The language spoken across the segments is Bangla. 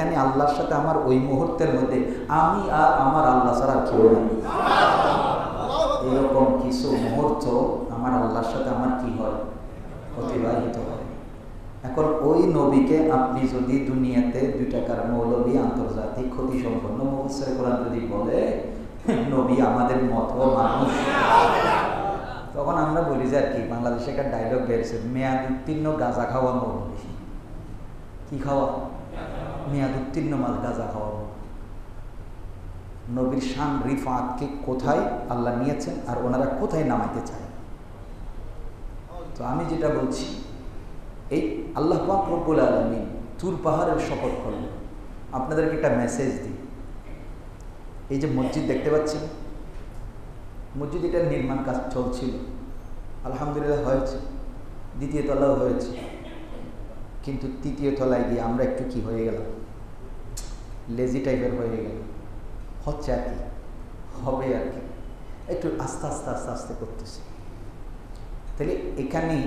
এখানে আল্লাহর সাথে আমার ওই মুহূর্তের মধ্যে আমি আর আমার আল্লাহ ছাড়া কেউ নেই। এরকম কিছু মুহূর্ত আমার আল্লাহর সাথে আমার কি হয়, অতিবাহিত হয়। এখন ওই নবীকে আপনি যদি দুনিয়াতে 2 টাকার মৌলবী আন্তর্জাতিক ক্ষতি সম্পন্ন মুফাসসির কোরআন যদি বলে নবী আমাদের মতো মানুষ, তখন আমরা বলি যে আর কি, বাংলাদেশে একটা ডায়লগ বেরিয়েছে, মেয়াদ উত্তীর্ণ গাঁজা খাওয়া মৌলবী। কি খাওয়া? মেয়াদ উত্তীর্ণ মাল গাঁজা খাওয়া। নবীর শান রিফাতকে কোথায় আল্লাহ নিয়েছেন আর ওনারা কোথায় নামাইতে চায়। তো আমি যেটা বলছি, এই আল্লাহ পাক রব্বুল আলামিন তুর পাহাড়ের শপথ করলেন। আপনাদেরকে একটা মেসেজ দিই, এই যে মসজিদ দেখতে পাচ্ছেন, মসজিদ এটার নির্মাণ কাজ চলছিল, আলহামদুলিল্লাহ হয়েছে, 2য় তলাও হয়েছে, কিন্তু 3য় তলায় গিয়ে আমরা একটু কি হয়ে গেলাম, লেজি টাইপের হয়ে গেল। হচ্ছে আর কি, হবে আর কি, একটু আস্তে আস্তে আস্তে আস্তে করতেছে। তাহলে এখানেই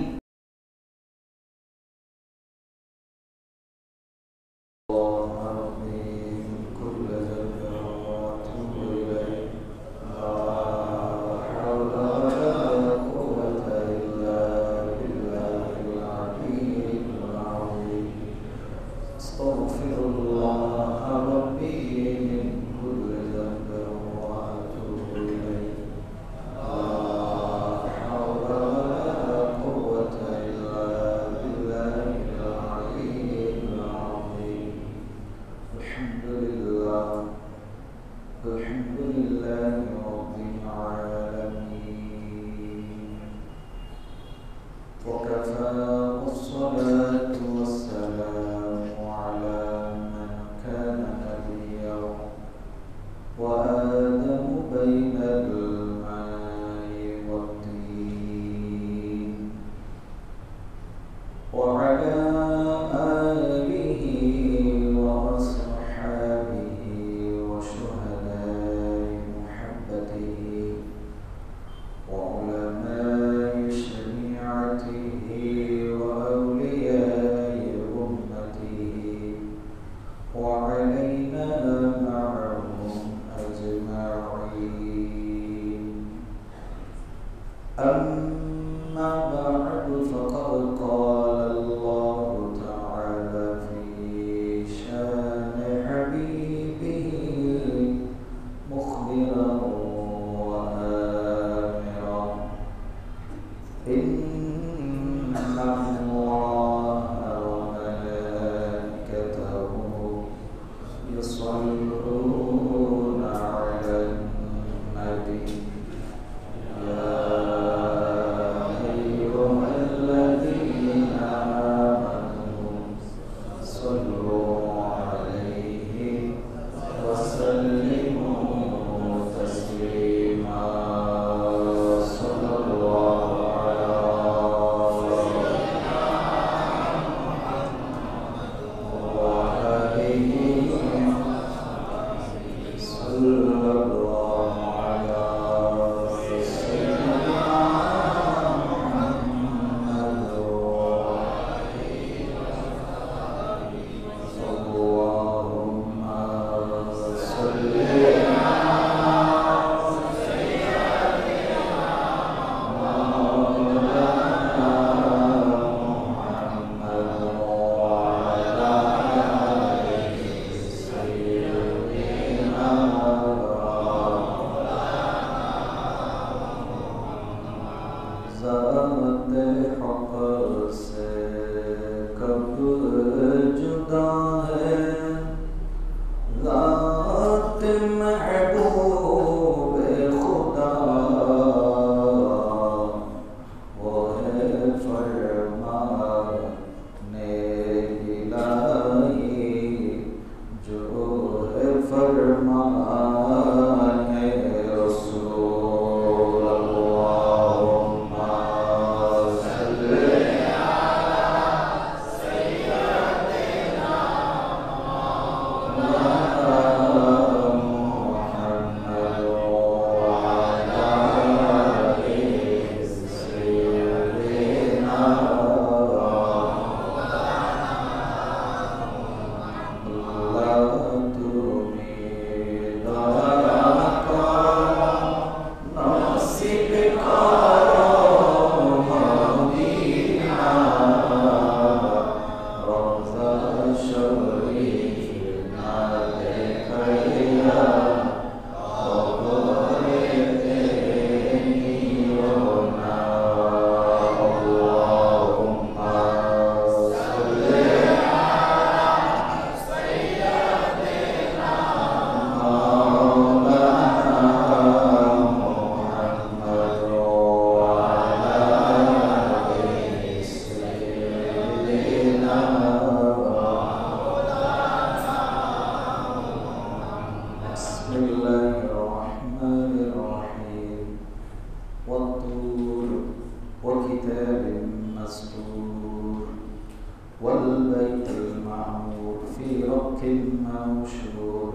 المنشور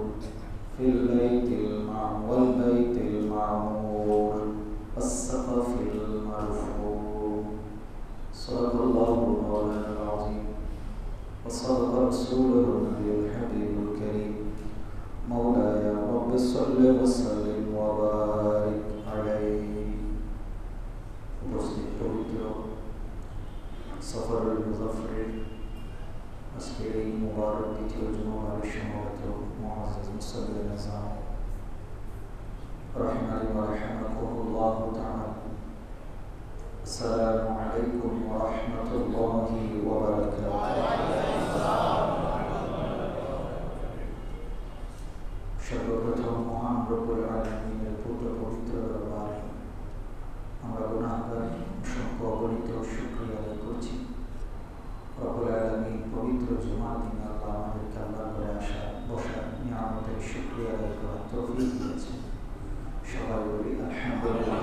في البيت والبيت المعمور والسقف المرفوع صدق الله مولانا العظيم وصدق رسوله النبي الحبيب الكريم مولاي رب صل وسلم وبارك عليه উপস্থিত পবিত্র সফরের মুজাফফরের আজকের এই মুবারক দ্বিতীয় জুমাবারের সমবেত মুআজ্জাজ মুসাল্লিন আযম রাহিমানি ওয়া রাহিমাকুমুল্লাহু তাআলা আসসালামু আলাইকুম ওয়া রাহমাতুল্লাহি ওয়া বারাকাতুহু সর্বপ্রথম মহান রব্বুল আলামিনের পূর্ণ পবিত্র দরবারে আমরা গুনাহগার অসংখ্য অগণিত শুকরিয়া আদায় করছি। রব্বুল আলামিন পবিত্র জুমার দিনে আল্লাহ আমাদেরকে আল্লাহর ঘরে আসা বসার নিয়ামতের শুকরিয়া আদায় করার তৌফিক দিয়েছেন। সবাই বলি আলহামদুলিল্লাহ।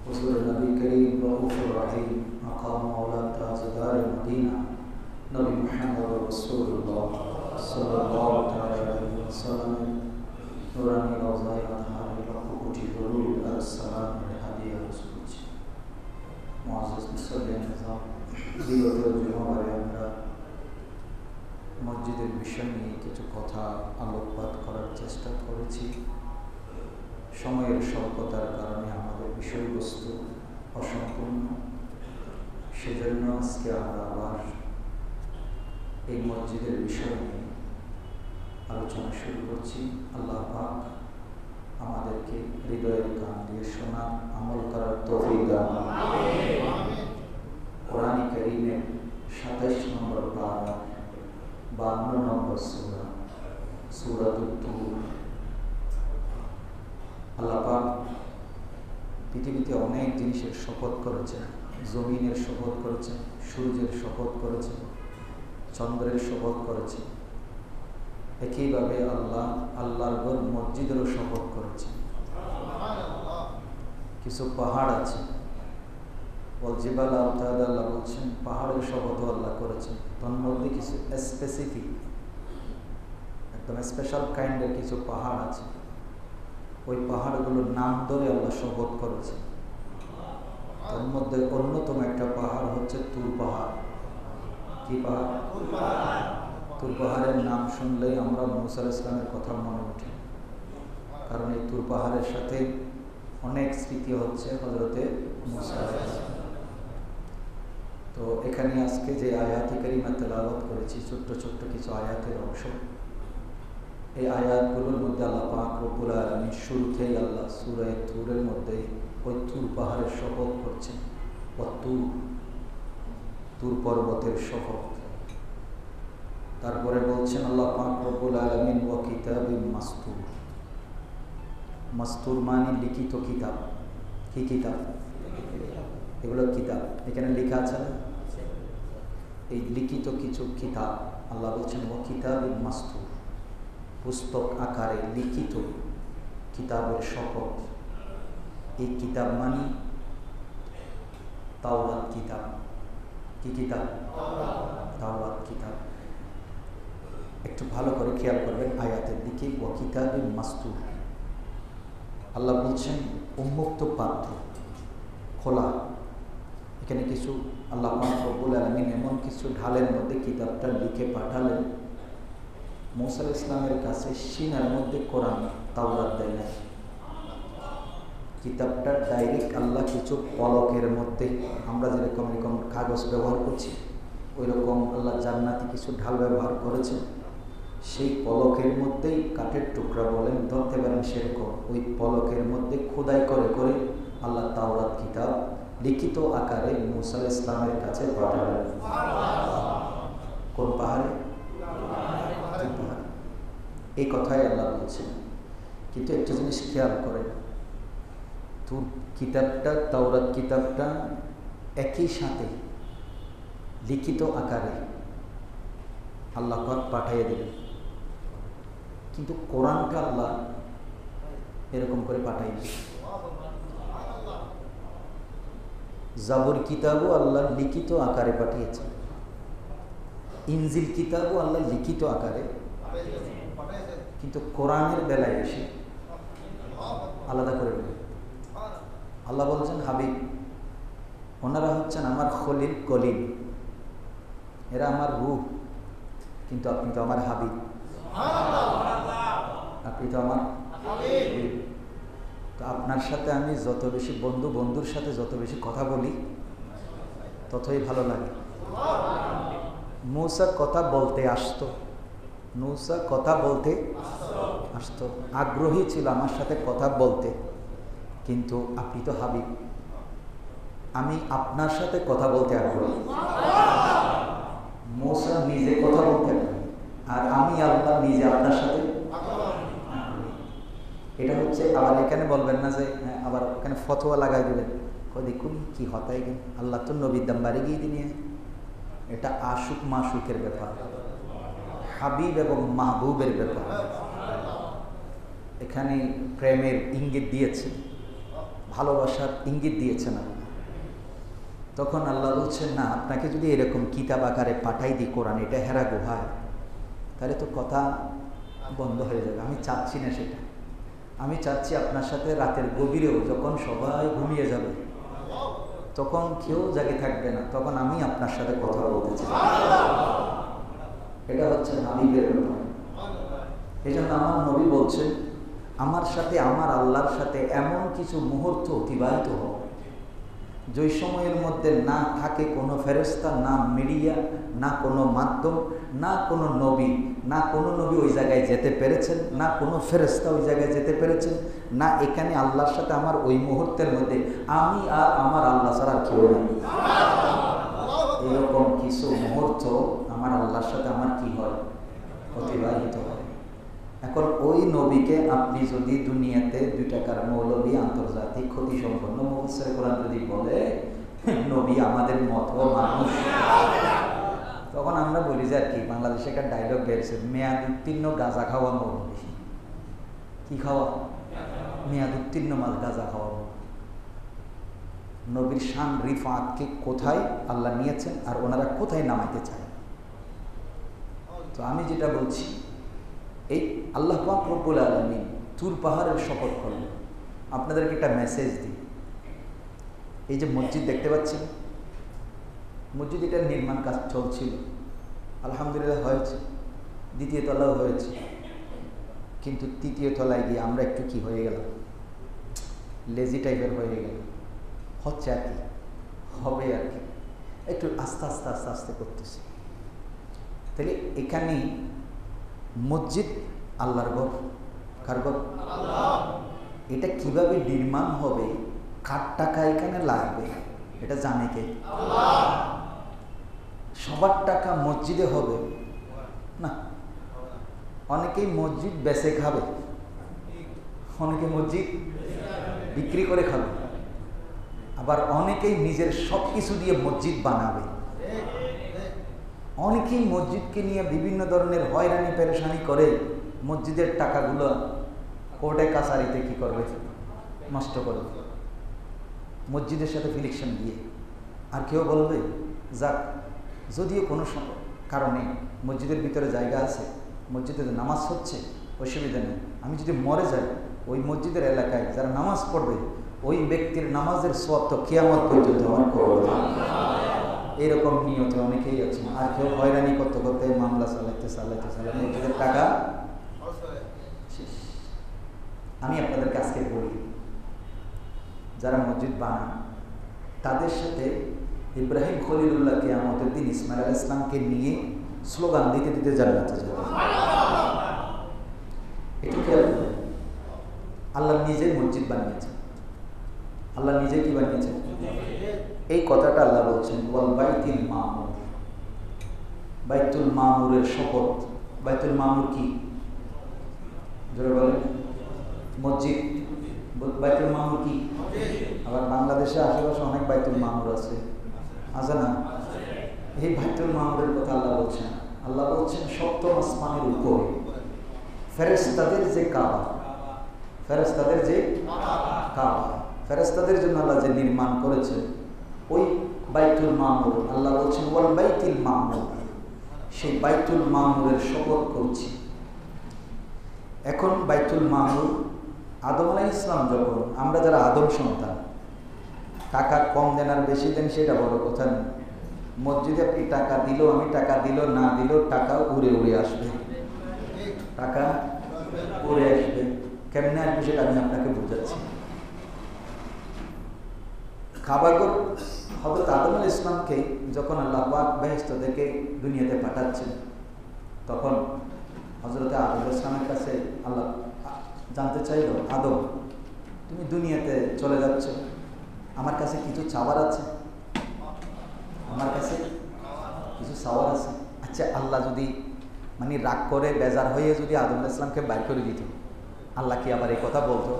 হুজুর নবী করিম রউফুর রহিম মাকাম মাওলা তাজদার মদিনা নবী মুহাম্মদ রাসূলুল্লাহ সাল্লাল্লাহু আলাইহি ওয়াসাল্লাম নুরানি রওজায়ে আতহারে লক্ষ কোটি দরুদ আর সালামের হাদিয়া রসুল করছি। মুআজ্জাজ মুসাল্লিন আযম বিগত জুমাবারে আমরা মসজিদের বিষয় নিয়ে কিছু কথা আলোকপাত করার চেষ্টা করেছি। সময়ের স্বল্পতার কারণে আমাদের বিষয়বস্তু অসম্পূর্ণ, সেজন্য আজকে আমরা আবার এই মসজিদের বিষয় নিয়ে আলোচনা শুরু করছি। আল্লাহ পাক আমাদেরকে হৃদয়ের কান দিয়ে শোনা আমল করার তৌফিক দান। কোরআন কারীমের ২৭ নম্বর পারা ৫২ নম্বর সূরা সূরাতুত তুর। আল্লাহ পাক পৃথিবীতে অনেক জিনিসের শপথ করেছেন। জমিনের শপথ করেছেন, সূর্যের শপথ করেছেন, চন্দ্রের শপথ করেছেন। একইভাবে আল্লাহর ঘর মসজিদেরও শপথ করেছেন। কিছু পাহাড় আছে, ওয়াজিবাল আওতাদ আল্লাহ বলছেন, পাহাড়ের শপথও আল্লাহ করেছেন। তার মধ্যে কিছু স্পেসিফিক একদম স্পেশাল কাইন্ডের কিছু পাহাড় আছে, ওই পাহাড়গুলোর নাম ধরে আল্লাহ শপথ করেছেন। তার মধ্যে অন্যতম একটা পাহাড় হচ্ছে তুর পাহাড়। কি পাহাড়? তুর পাহাড়ের নাম শুনলেই আমরা মুসা আলাইহিস সালামের কথা মনে ওঠে, কারণ এই তুর পাহাড়ের সাথে অনেক স্মৃতি হচ্ছে হযরতে মুসা আলাইহিস সালাম। তো এখানে আজকে যে আয়াত কারিমা তেলাওয়াত করেছি, ছোট্ট ছোট্ট কিছু আয়াতের অংশ, এই আয়াতগুলোর মধ্যে আল্লাহ পাক রব্বুল আলামিন শুরুতেই আল্লাহ সূরা তুরের মধ্যে ওই তুর পাহাড়ের শপথ করছেন। তুর পর্বতের শপথ। তারপরে বলছেন আল্লাহ পাক রব্বুল আলামিন ওয়া কিতাবিন মাসতুর। মাসতুর মানে লিখিত কিতাব। কি কিতাব? এগুলো কিতাব এখানে লেখা আছে না? এই লিখিত কিছু কিতাব আল্লাহ বলছেন ওয়া কিতাবিন মাসতুর, পুস্তক আকারে লিখিত কিতাবের শপথ। এই কিতাব মানে তাওরাত কিতাব। কি কিতাব? তাওরাত কিতাব। একটু ভালো করে খেয়াল করবেন আয়াতের দিকে। ওয়া কিতাবিন মাসতুর, আল্লাহ বলছেন উন্মুক্ত পাত্র, খোলা। এখানে কিছু আল্লাহ পাক রব্বুল আলামিন এমন কিছু ঢালের মধ্যে কিতাবটা লিখে পাঠালেন। মুসা আলাইহিস সালামের কাছে সিনার মধ্যে কোরআন তাওরাত দেয় না, কিতাবটা ডাইরেক্ট আল্লাহ কিছু পলকের মধ্যে, আমরা যেরকম এরকম কাগজ ব্যবহার করছি ওই রকম আল্লাহ জান্নাতি কিছু ঢাল ব্যবহার করেছেন। সেই পলকের মধ্যেই, কাঠের টুকরা বলেন ধরতে পারেন, সেরকম ওই পলকের মধ্যে খোদাই করে করে আল্লাহ তাওরাত কিতাব লিখিত আকারে মুসা আলাইহিস সালামের কাছে পাঠালেন। কোন পাহাড়ে? এই কথাই আল্লাহ বলছেন। কিন্তু একটা জিনিস খেয়াল করেন, তুর কিতাবটা, তাওরাত কিতাবটা একই সাথে লিখিত আকারে আল্লাহ পাক পাঠিয়ে দিলেন, কিন্তু কোরআনটা আল্লাহ এরকম করে পাঠাই দিলেন। জাবর কিতাবও আল্লাহ লিখিত আকারে পাঠিয়েছেন, ইনজিল কিতাবও আল্লাহ লিখিত আকারে, কিন্তু কোরআনের বেলায় এসে আলাদা করে দেবে। আল্লাহ বলছেন হাবিব, ওনারা হচ্ছেন আমার খলিল কলিল, এরা আমার রূহ, কিন্তু আপনি তো আমার হাবিব, আপনি তো আমার হাবিব। তো আপনার সাথে আমি যত বেশি বন্ধুর সাথে যত বেশি কথা বলি ততই ভালো লাগে। মূসা কথা বলতে আসতো, মূসা কথা বলতে আসতো, আগ্রহী ছিল আমার সাথে কথা বলতে, কিন্তু আপনি তো হাবিব, আমি আপনার সাথে কথা বলতে আগ্রহী। মূসা নিজে কথা বলতে আগ্রহী, আর আমি আল্লাহ নিজে আপনার সাথে। এটা হচ্ছে, আবার এখানে বলবেন না যে আবার এখানে ফতোয়া লাগাই দেবেন, দেখুন কি হতাই গেল, আল্লাহ তো নবীর দাম বাড়ি গিয়ে দিনে। এটা আশুক মাশুকের ব্যাপার, হাবিব এবং মাহবুবের ব্যাপার। এখানে প্রেমের ইঙ্গিত দিয়েছে, ভালোবাসার ইঙ্গিত দিয়েছে না। তখন আল্লাহ বলছেন না, আপনাকে যদি এরকম কিতাব আকারে পাঠাই দিই কোরআন, এটা হেরা গুহায়, তাহলে তো কথা বন্ধ হয়ে যাবে। আমি চাচ্ছি না সেটা। আমি চাচ্ছি আপনার সাথে রাতের গভীরেও যখন সবাই ঘুমিয়ে যাবে, তখন কেউ জাগে থাকবে না, তখন আমি আপনার সাথে কথা বলতে চাই। এটা হচ্ছে হাবিবের ব্যাপার। এই জন্য আমার নবী বলছেন, আমার সাথে আমার আল্লাহর সাথে এমন কিছু মুহূর্ত অতিবাহিত হোক যে সময়ের মধ্যে না থাকে কোনো ফেরেশতা, না মিডিয়া, না কোনো মাধ্যম, না কোনো নবী, না কোনো নবী ওই জায়গায় যেতে পেরেছেন, না কোনো ফেরেশতা ওই জায়গায় যেতে পেরেছেন, না এখানে আল্লাহর সাথে আমার ওই মুহূর্তের মধ্যে আমি আর আমার আল্লাহ ছাড়া কেউ নেই। এরকম কিছু মুহূর্ত আমার আল্লাহর সাথে আমার কি হয়, অতিবাহিত হয়। এখন ওই নবীকে আপনি যদি দুনিয়াতে 2 টাকার মৌলবী আন্তর্জাতিক ক্ষতি সম্পন্ন মুফাসসির কোরআন যদি বলে নবী আমাদের মতো মানুষ, তখন আমরা বলি যে আর কি, বাংলাদেশে একটা ডায়লগ বেরিয়েছে, মেয়াদ উত্তীর্ণ গাঁজা খাওয়া মৌলবী। কি খাওয়া? মেয়াদ উত্তীর্ণ মাল গাঁজা খাওয়া। নবীর শান রিফাতকে কোথায় আল্লাহ নিয়েছেন আর ওনারা কোথায় নামাইতে চায়। তো আমি যেটা বলছি, এই আল্লাহ পাক রব্বুল আলামিন তুর পাহাড়ের শপথ করলেন। আপনাদেরকে একটা মেসেজ দিই, এই যে মসজিদ দেখতে পাচ্ছেন, মসজিদ এটার নির্মাণ কাজ চলছিল, আলহামদুলিল্লাহ হয়েছে, 2য় তলাও হয়েছে, কিন্তু 3য় তলায় গিয়ে আমরা একটু কি হয়ে গেলাম, লেজি টাইপের হয়ে গেল। হচ্ছে আর কি, হবে আর কি, একটু আস্তে আস্তে আস্তে আস্তে করতেছি। তাহলে এখানে মসজিদ আল্লাহর ঘর, কার ঘর? এটা কিভাবে নির্মাণ হবে, কার টাকা এখানে লাগবে, এটা জানে কে? সবার টাকা মসজিদে হবে না। অনেকেই মসজিদ বেচে খাবে, অনেকে মসজিদ বিক্রি করে খাবে, আবার অনেকেই নিজের সব কিছু দিয়ে মসজিদ বানাবে। অনেকেই মসজিদকে নিয়ে বিভিন্ন ধরনের হয়রানি পেরেশানি করে মসজিদের টাকাগুলো কোর্টে কাছারিতে কি করবে, নষ্ট করবে, মসজিদের সাথে ফিলিকশন দিয়ে। আর কেউ বলবে যাক, যদিও কোনো কারণে মসজিদের ভিতরে জায়গা আছে, মসজিদে নামাজ হচ্ছে, অসুবিধা নেই, আমি যদি মরে যাই ওই মসজিদের এলাকায় যারা নামাজ পড়বে ওই ব্যক্তির নামাজের সওয়াব তো কিয়ামত পর্যন্ত আমার করবে। এরকম নিয়তে অনেকেই আছে। আর কেউ হয়রানি করতে করতে মামলা চালাইতে মসজিদের টাকা শেষ। আমি আপনাদের কাছে বলি, যারা মসজিদ বানান তাদের সাথে ইব্রাহিম খলিলুল্লাহ কিয়ামতের দিন ইসমাইল আলাইহিস সালামকে নিয়ে স্লোগান দিতে দিতে জান্নাতে যাবে। এটাকে আল্লাহ নিজে মসজিদ বানিয়েছেন। আল্লাহ নিজে কি বানিয়েছেন? এই কথাটা আল্লাহ বলছেন, ওয়াল বাইতুল মামুর, বাইতুল মামুরের শপথ। বাইতুল মামুর কি? জোরে বলেন। মসজিদ। বাইতুল মামুর কি? আবার বাংলাদেশে আশেপাশে অনেক বাইতুল মামুর আছে না? এই বাইতুল মামুরের কথা আল্লাহ বলছেন। আল্লাহ বলছেন ৭ম আসমানের উপরে ফেরেশতাদের যে কাবা, ফেরেশতাদের যে কাবা, ফেরেশতাদের জন্য আল্লাহ যে নির্মাণ করেছে ওই বাইতুল মামুর, আল্লাহ বলছেন ওয়াল বাইতুল মামুর, সেই বাইতুল মামুরের শপথ করছি। এখন বাইতুল মামুর আদম আলাইহিস ইসলাম যখন, আমরা যারা আদম সন্তান, টাকা কম দেন আর বেশি দেন সেটা বড় কথা নেই। মসজিদে আপনি টাকা দিল, আমি টাকা দিল, না দিল, টাকা উড়ে উড়ে আসবে, টাকা উড়ে আসবে। কেমনে আসবে সেটা আমি আপনাকে বোঝাচ্ছি। কাবাগর হযরত আদম আলাইহিস ইসলামকে যখন আল্লাহ পাক বেহেশত থেকে দুনিয়াতে পাঠাচ্ছেন, তখন হযরত আদম আলাইহিস ইসলামের কাছে আল্লাহ জানতে চাইল, আদম তুমি দুনিয়াতে চলে যাচ্ছ, আমার কাছে কিছু চাওয়ার আছে? আমার কাছে কিছু চাওয়ার আছে? আচ্ছা, আল্লাহ যদি মানে রাগ করে বেজার হয়ে যদি আদম আলাইহিস ইসলামকে বাইর করে দিত, আল্লাহ কি আবার এই কথা বলতো?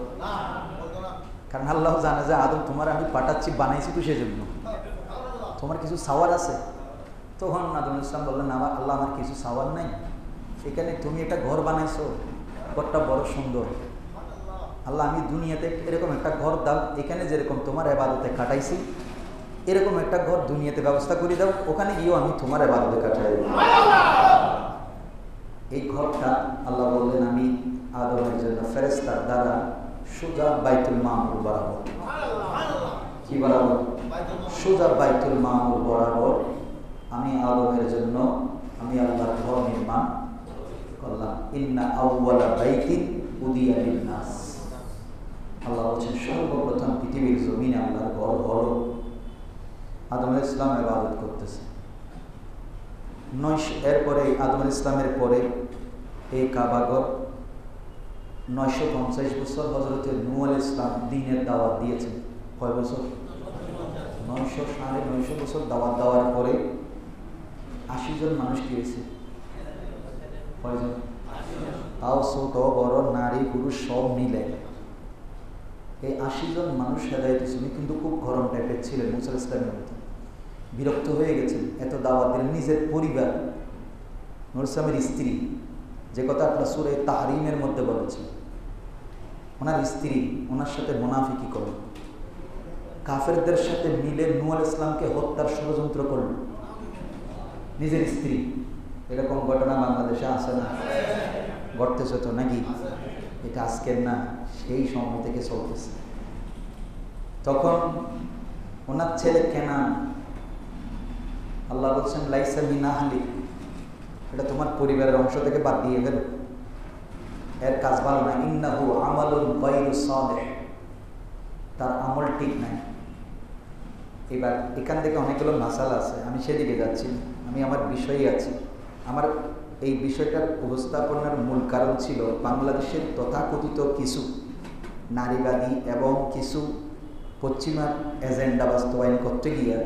কারণ আল্লাহ জানে যে আদম তোমার আমি পাঠাচ্ছি, বানাইছি তো সেজন্য, তোমার কিছু চাওয়ার আছে। তখন আদম আলাইহিস সালাম বললেন, আল্লাহ আমার কিছু চাওয়ার নাই, এখানে তুমি একটা ঘর বানাইছো, ঘরটা বড় সুন্দর, আল্লাহ আমি দুনিয়াতে এরকম একটা ঘর দাও, এখানে যেরকম তোমার ইবাদতে কাটাইছি এরকম একটা ঘর দুনিয়াতে ব্যবস্থা করে দাও, ওখানে গিয়েও আমি তোমার ইবাদতে কাটাই দেব। এই ঘরটা আল্লাহ বললেন আমি আদমের জন্য ফেরেশতার দ্বারা সোজা বাইতুল মামুর বরাবর, কি বরাবর? সোজা বাইতুল মামুর বরাবর আমি আদমের জন্য আমি আল্লাহর ঘর নির্মাণ করলাম। ইন্না আউওয়ালা বাইতিন উদিয়া লিন-নাস, আল্লাহ বলছেন সর্বপ্রথম পৃথিবীর জমিনে আল্লাহর ঘর হলো। আদম আলাইহিস সালাম ইবাদত করতেছে। এরপরে আদম আলাইহিস সালামের পরে এই কাবাঘর 950 বছর হযরত নূহ আলাইহিস সালাম দ্বীনের দাওয়াত দিয়েছেন। কয় বছর? 900 বছর দাওয়াত দেওয়ার পরে 80 জন মানুষ কি হয়েছে? কয়জন? তাও ছোট বড় নারী পুরুষ সব মিলে এই 80 জন মানুষ হেদায়েত হয়েছিল, কিন্তু খুব গরম টাইপের ছিলেন মুসা আলাইহিস সালামের মতো, বিরক্ত হয়ে গেছেন, এত দাওয়াত দিলেন। নিজের পরিবার, নূহ আলাইহিস সালামের স্ত্রী, যে কথা আপনার সূরা তাহরিমের মধ্যে বলেছে, ওনার স্ত্রী ওনার সাথে মুনাফিকি করল, কাফেরদের সাথে মিলে নূহ আলাইহিস সালামকে হত্যার ষড়যন্ত্র করল, নিজের স্ত্রী। এরকম ঘটনা বাংলাদেশে আছে না? ঘটতেছে তো নাকি? এটা আজকের না, সেই সময় থেকে চলতেছে। তখন ওনার ছেলে কেনান, আল্লাহ বলছেন লাইসা মিন আহলিক, এটা তোমার পরিবারের অংশ থেকে বাদ দিয়ে গেল, এর কাজ ভালো না। ইন্নাহু আমালুন গায়রু সালিহ, তার আমল ঠিক নাই। এবার এখান থেকে অনেকগুলো মাসালা আছে, আমি সেদিকে যাচ্ছি, আমি আমার বিষয়ই আছি। আমার এই বিষয়টার উপস্থাপনার মূল কারণ ছিল বাংলাদেশের তথাকথিত কিছু নারীবাদী এবং কিছু পশ্চিমার এজেন্ডা বাস্তবায়ন করতে গিয়ে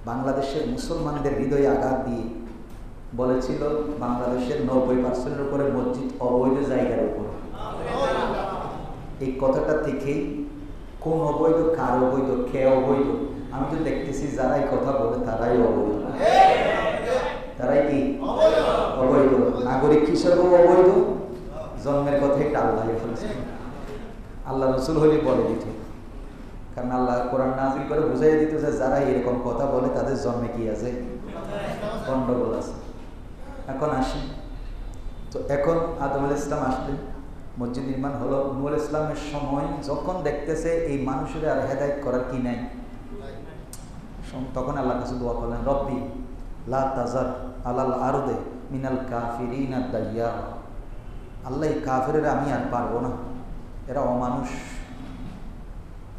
বাংলাদেশের মুসলমানদের হৃদয়ে আঘাত দিয়ে বলেছিল বাংলাদেশের 90% উপরে মসজিদ অবৈধ জায়গার উপর। এই কথাটা থেকেই কোন অবৈধ, কার অবৈধ, কে অবৈধ, আমি তো দেখতেছি যারাই কথা বলে তারাই অবৈধ। তারাই কি অবৈধ? নাগরিক হিসেবেও অবৈধ, জন্মের কথা একটা আল্লাহ বলেছে, আল্লাহ রসুল হলে বলে দিত। কারণ আল্লাহ কোরআন নাযিল করে বুঝাই দিত যে যারা এরকম কথা বলে তাদের জন্মে কি আছে? গন্ডগোল আছে। এখন আসি তো, এখন আদম আলাইহিস সালাম আসলেন, মসজিদ নির্মাণ হলো। নূহ আলাইহিস সালামের সময় যখন দেখতেছে এই মানুষের আর হেদায়েত করার কি নাই, তখন আল্লাহর কাছে দোয়া করলেন, রব্বি লা তাজার আলাল আরদে মিনাল কাফিরিনা দাইয়ারা, আল্লাহ এই কাফেরের আমি আর পারবো না, এরা অমানুষ,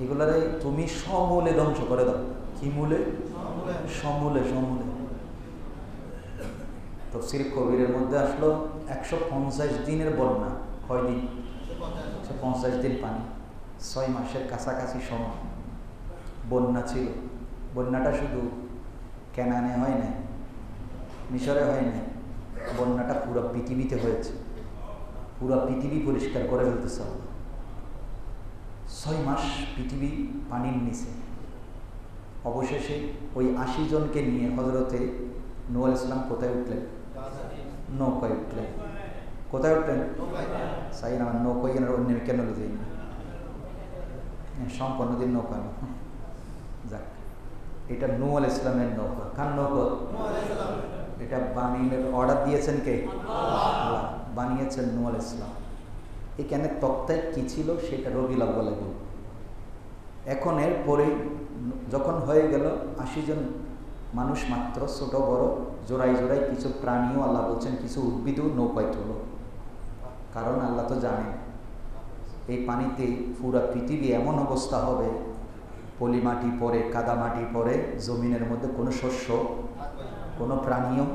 এগুলারে তুমি সমূলে ধ্বংস করে দাও। কি মূলে? সমূলে। সমূলে। তাফসীর কবিরের মধ্যে আসলো 150 দিনের বন্যা। কয় দিন? 150 দিন পানি, 6 মাসের কাছাকাছি সময় বন্যা ছিল। বন্যাটা শুধু কেনানে হয় না, মিশরে হয় না, বন্যাটা পুরো পৃথিবীতে হয়েছে। পুরো পৃথিবী পরিষ্কার করে ফেলতেছে। 6 মাস পৃথিবী পানির নিচে। অবশেষে ওই 80 জনকে নিয়ে হজরতে নূহ আলাইহিস সালাম কোথায় উঠলেন? নৌকায় উঠলেন। কোথায় উঠলেন? সাই না, নৌকায় অন্য কেন যাই না, সম্পন্ন দিন নৌকা না। যাক, এটা নূহ আলাইহিস সালামের নৌকা। কার নৌকা? এটা বানিয়ে অর্ডার দিয়েছেন কে? আল্লাহ। বানিয়েছেন নূহ আলাইহিস সালাম। এখানে তক্তায় কি ছিল সেটা রবিউল আউয়ালে বলব। এখন এরপরে যখন হয়ে গেল 80 জন মানুষ মাত্র, ছোট বড় জোড়াই জোড়াই কিছু প্রাণীও আল্লাহ বলছেন কিছু উদ্ভিদও নৌকায় তোলো। কারণ আল্লাহ তো জানেন এই পানিতে পুরা পৃথিবী এমন অবস্থা হবে, পলি মাটি পরে, কাদা মাটি পরে, জমিনের মধ্যে কোনো শস্য, কোনো প্রাণীও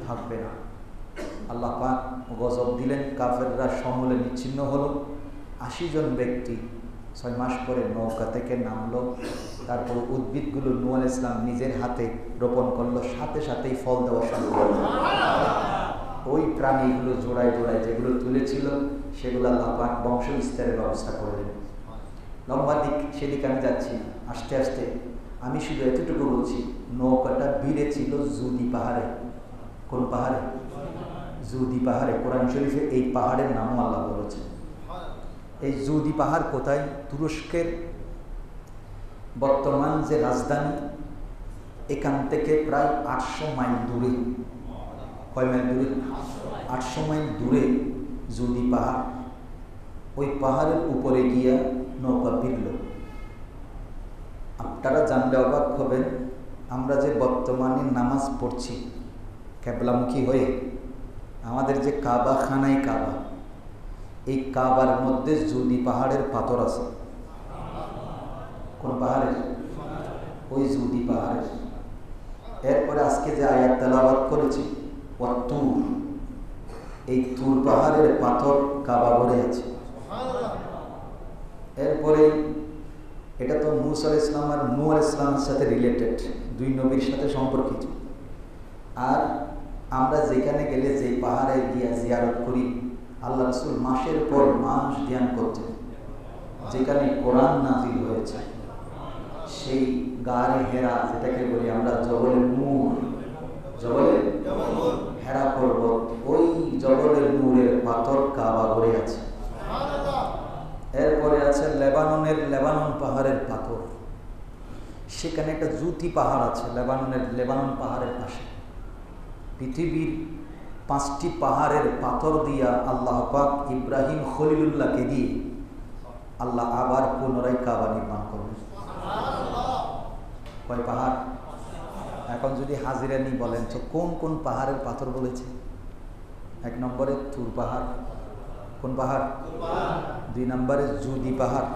থাকবে না। আল্লাহ পাক গজব দিলেন, কাফেররা সমূলে নিচ্ছিন্ন হলো। 80 জন ব্যক্তি 6 মাস পরে নৌকা থেকে নামলো। তারপর উদ্ভিদগুলো নূহ আলাইহিস সালাম নিজের হাতে রোপণ করলো, সাথে সাথেই ফল দেওয়া শুরু করলো। ওই প্রাণীগুলো জোড়ায় জোড়ায় যেগুলো তুলেছিল সেগুলো আল্লাহ পাক বংশ বিস্তারের ব্যবস্থা করলেন। লম্বা দিক সেদিকে আমি যাচ্ছি না, আস্তে আস্তে আমি শুধু এতটুকু বলছি, নৌকাটা ভিড়ে ছিল জুদি পাহাড়ে। কোন পাহাড়ে? জুদি পাহাড়ে। কোরআন শরীফে এই পাহাড়ের নামও আল্লাহ বলেছেন। এই জুদি পাহাড় কোথায়? তুরস্কের বর্তমান যে রাজধানী, এখান থেকে প্রায় 800 মাইল দূরে। কয় মাইল দূরে? 800 মাইল দূরে জুদি পাহাড়। ওই পাহাড়ের উপরে গিয়া নৌকা ভিড়ল। আপনারা জানলে অবাক হবেন, আমরা যে বর্তমানে নামাজ পড়ছি কেবলামুখী হয়ে, আমাদের যে কাবা খানাই কাবা, এই কাবার মধ্যে জুদি পাহাড়ের পাথর আছে। কোন পাহাড়ের? ওই জুদি পাহাড়ের। এরপরে আজকে যে আয়াত তেলাওয়াত করেছি তুর, এই তুর পাহাড়ের পাথর কাবা ভরে আছে। এরপরে এটা তো মূসা আলাইহিস সালাম আর নূহ আলাইহিস সালামের সাথে রিলেটেড, দুই নবীর সাথে সম্পর্কিত। আর আমরা যেখানে গেলে যে পাহাড়ে গিয়া জিয়ারত করি, আল্লাহ রাসূল মাসের পর মাস ধ্যান করতেন, যেখানে কোরআন নাযিল হয়েছে, সেই গারে হেরা যেটাকে বলি আমরা জবলে নূর, জবলে হেরা পর্বত, ওই জবলের নূরের পাথর কাবা ভরে আছে। এরপরে আছে লেবানন পাহাড়ের পাথর। সেখানে একটা জুতি পাহাড় আছে লেবানন পাহাড়ের পাশে। পৃথিবীর 5টি পাহাড়ের পাথর দিয়া আল্লাহ পাক ইব্রাহিম খলিলুল্লাহকে দিয়ে আল্লাহ আবার পুনরায় কাবা নির্মাণ করবেন। কয় পাহাড়? এখন যদি হাজিরা নি বলেন তো কোন কোন পাহাড়ের পাথর বলেছে? 1 নম্বরে তুর পাহাড়। কোন পাহাড়? 2 নম্বরে জুদি পাহাড়।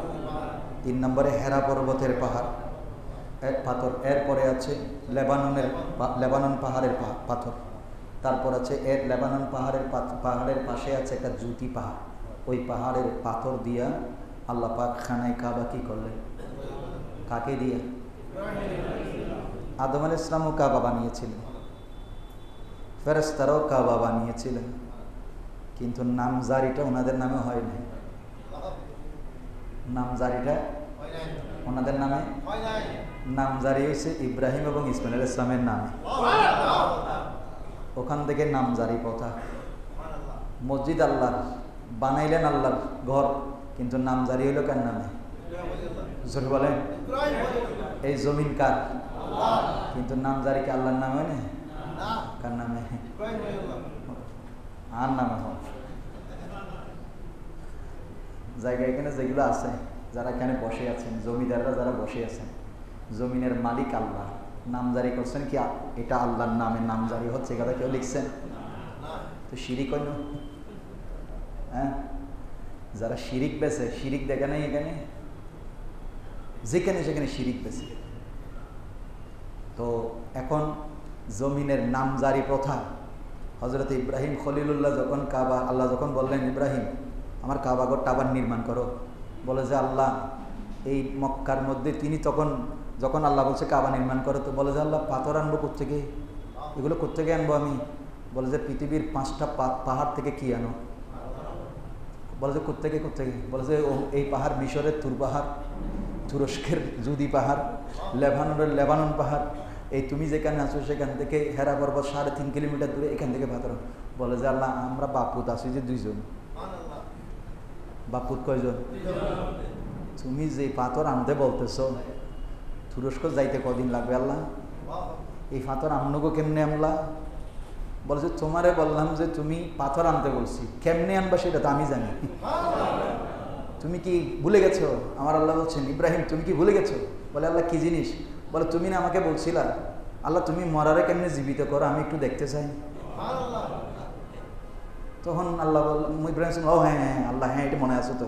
3 নম্বরে হেরা পর্বতের পাহাড় এক পাথর। এরপরে আছে লেবানন পাহাড়ের পাথর। তারপর আছে লেবানন পাহাড়ের পাশে আছে একটা জুতি পাহাড়। ওই পাহাড়ের পাথর দিয়া আল্লাহ পাক খানায় কাবা কি করলেন? কাকে দিয়া? আদম আলাইহিস সালামও কাবা বানিয়েছিলেন, ফেরেশতারাও কাবা বানিয়েছিলেন, কিন্তু নামজারিটা ওনাদের নামে হয় নাই। নামজারিটা ওনাদের নামে নামজারি হয়েছে ইব্রাহিম এবং ইসমাইল আলাইহিস সালামের নামে। ওখান থেকে নামজারি কথা। মসজিদ আল্লাহর বানাইলেন, আল্লাহর ঘর, কিন্তু নামজারি হইল কার নামে? জোরে বলেন। এই জমিন কার? কিন্তু নামজারি কি আল্লাহর নামে হয় না? কার নামে? আর নামে হয়। জায়গা এখানে যেগুলো আছে, যারা এখানে বসে আছেন, জমিদাররা যারা বসে আছেন, জমিনের মালিক আল্লাহ, নামজারি করছেন কি এটা আল্লাহর নামে নামজারি হচ্ছে, কথা কেউ লিখছেন? তো শিরিক হইল। হ্যাঁ, যারা শিরিক বেছে, শিরিক দেখে নাই এখানে, যেখানে সেখানে শিরিক বেছে। তো এখন জমিনের নামজারি প্রথা, হযরত ইব্রাহিম খলিলুল্লাহ যখন কাবা, আল্লাহ যখন বললেন ইব্রাহিম আমার কাবাঘরটা আবার নির্মাণ করো, বলে যে আল্লাহ এই মক্কার মধ্যে তিনি যখন আল্লাহ বলছে কাবা নির্মাণ করো, তো বলে যে আল্লাহ পাথর আনবো কোত্থেকে? এগুলো কোত্থেকে আনবো আমি? বলে যে পৃথিবীর 5টা পাহাড় থেকে কি আনো? বলে যে কোত্থেকে? বলে যে এই পাহাড় মিশরের তুর পাহাড়, তুরস্কের জুদি পাহাড়, লেবাননের লেবানন পাহাড়, এই তুমি যেখানে আছো সেখান থেকে হেরা পর্বত 3.5 কিলোমিটার দূরে, এখান থেকে পাথর। বলে যে আল্লাহ আমরা বাপুত আছি যে 2 জন। বাপুত কয়জন? তুমি যে পাথর আনতে বলতেছ, তুরস্ক যাইতে কদিন লাগবে আল্লাহ? এই পাথর আমনগো কেমনে আমলা? বলে যে তোমারে বললাম যে তুমি পাথর আনতে বলছি, কেমনে আনবা সেটা তো আমি জানি। তুমি কি ভুলে গেছো? আমার আল্লাহ বলছেন, ইব্রাহিম তুমি কি ভুলে গেছো? বলে আল্লাহ কি জিনিস? বলে তুমি না আমাকে বলছিলা আল্লাহ তুমি মরারে কেমনে জীবিত করো, আমি একটু দেখতে চাই। তখন আল্লাহ ইব্রাহিম, ও হ্যাঁ হ্যাঁ আল্লাহ, হ্যাঁ এটা মনে আছে তো।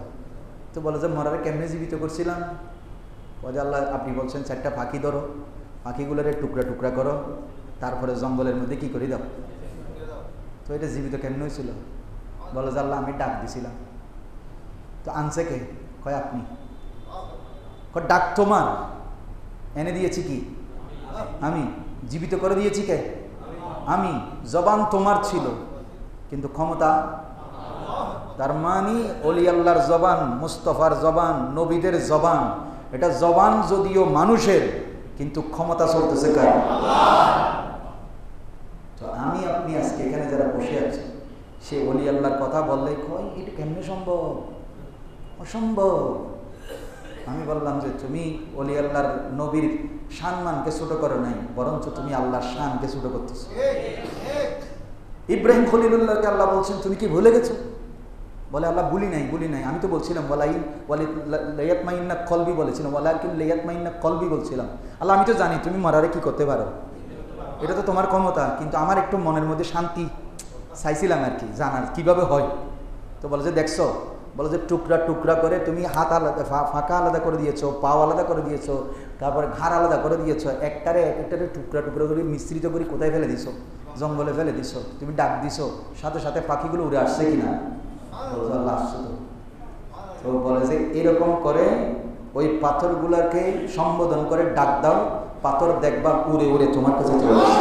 তো বলে যে মরারে কেমনে জীবিত করছিলাম? বলে আল্লাহ আপনি বলছেন 4টা পাখি ধরো, পাখিগুলোরে টুকরা টুকরা করো, তারপরে জঙ্গলের মধ্যে কি করে দাও। তো এটা জীবিত কেমন হয়েছিল? বলে যে আল্লাহ আমি ডাক দিছিলাম। তো আনছে কে? কয় আপনি। ডাক তোমার, এনে দিয়েছি কি আমি, জীবিত করে দিয়েছি কে আমি। জবান তোমার ছিল কিন্তু ক্ষমতা, তার মানে অলি আল্লাহর জবান, মুস্তফার জবান, নবীদের জবান, এটা জবান যদিও মানুষের কিন্তু ক্ষমতা চলতেছে কার? তো আমি আপনি আজকে এখানে যারা বসে আছে, সে অলি আল্লাহর কথা বললে কয় এটা কেমনে সম্ভব, অসম্ভব। আমি বললাম যে তুমি অলি আল্লাহর নবীর সম্মানকে ছোট করো নাই, বরঞ্চ তুমি আল্লাহর শানকে ছোট করতেছো। ইব্রাহিম খলিলুল্লাহকে আল্লাহ বলছেন তুমি কি ভুলে গেছো? বলে আল্লাহ ভুলি নাই, ভুলি নাই, আমি তো বলছিলাম লাইয়াতমাইন্না কলবি বলেছিলাম, ওয়ালাকিন লাইয়াতমাইন্না কলবি বলছিলাম। আল্লাহ আমি তো জানি তুমি মরারে কি করতে পারো, এটা তো তোমার ক্ষমতা, কিন্তু আমার একটু মনের মধ্যে শান্তি চাইছিলাম আর কি, জানার কিভাবে হয়। তো বলে যে দেখছো, বলে যে টুকরা টুকরা করে তুমি হাত আলাদা, ফাঁকা আলাদা করে দিয়েছো, পাও আলাদা করে দিয়েছো, তারপরে ঘাড় আলাদা করে দিয়েছো, একটারে টুকরা টুকরা করে মিশ্রিত করে কোথায় ফেলে দিছো? জঙ্গলে ফেলে দিছো। তুমি ডাক দিছো, সাথে সাথে পাখিগুলো উড়ে আসছে কিনা? আল্লাহ আসছে তো। তো বলে যে এরকম করে ওই পাথরগুলোকে সম্বোধন করে ডাক দাও, পাথর দেখবা উড়ে উড়ে তোমার কাছে চলে আসে।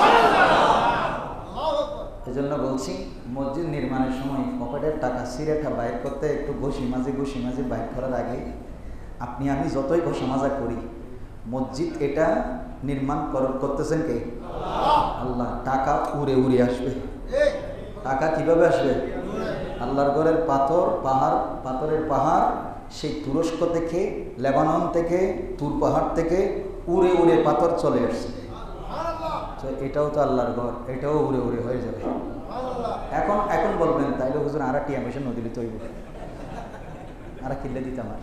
এজন্য বলছি মসজিদ নির্মাণের সময় পকেটের টাকা সিরেটা বাইর করতে একটু ঘষি মাঝে বাইর করার আগে আপনি আমি যতই ঘষা মাজা করি, মসজিদ এটা নির্মাণ করতেছেন কে? আল্লাহ। টাকা উড়ে উড়ে আসবে। টাকা কিভাবে আসবে? আল্লাহর ঘরের পাথর পাহাড়, পাথরের পাহাড় সেই তুরস্ক থেকে, লেবানন থেকে, তুর পাহাড় থেকে উড়ে উড়ে পাথর চলে আসছে। তো এটাও তো আল্লাহর ঘর, এটাও উড়ে উড়ে হয়ে যাবে। এখন এখন বলবেন তাইলে হুজুর আর টিয়া পয়সা নদীলে তৈব, আর কিনলে দিতাম, আর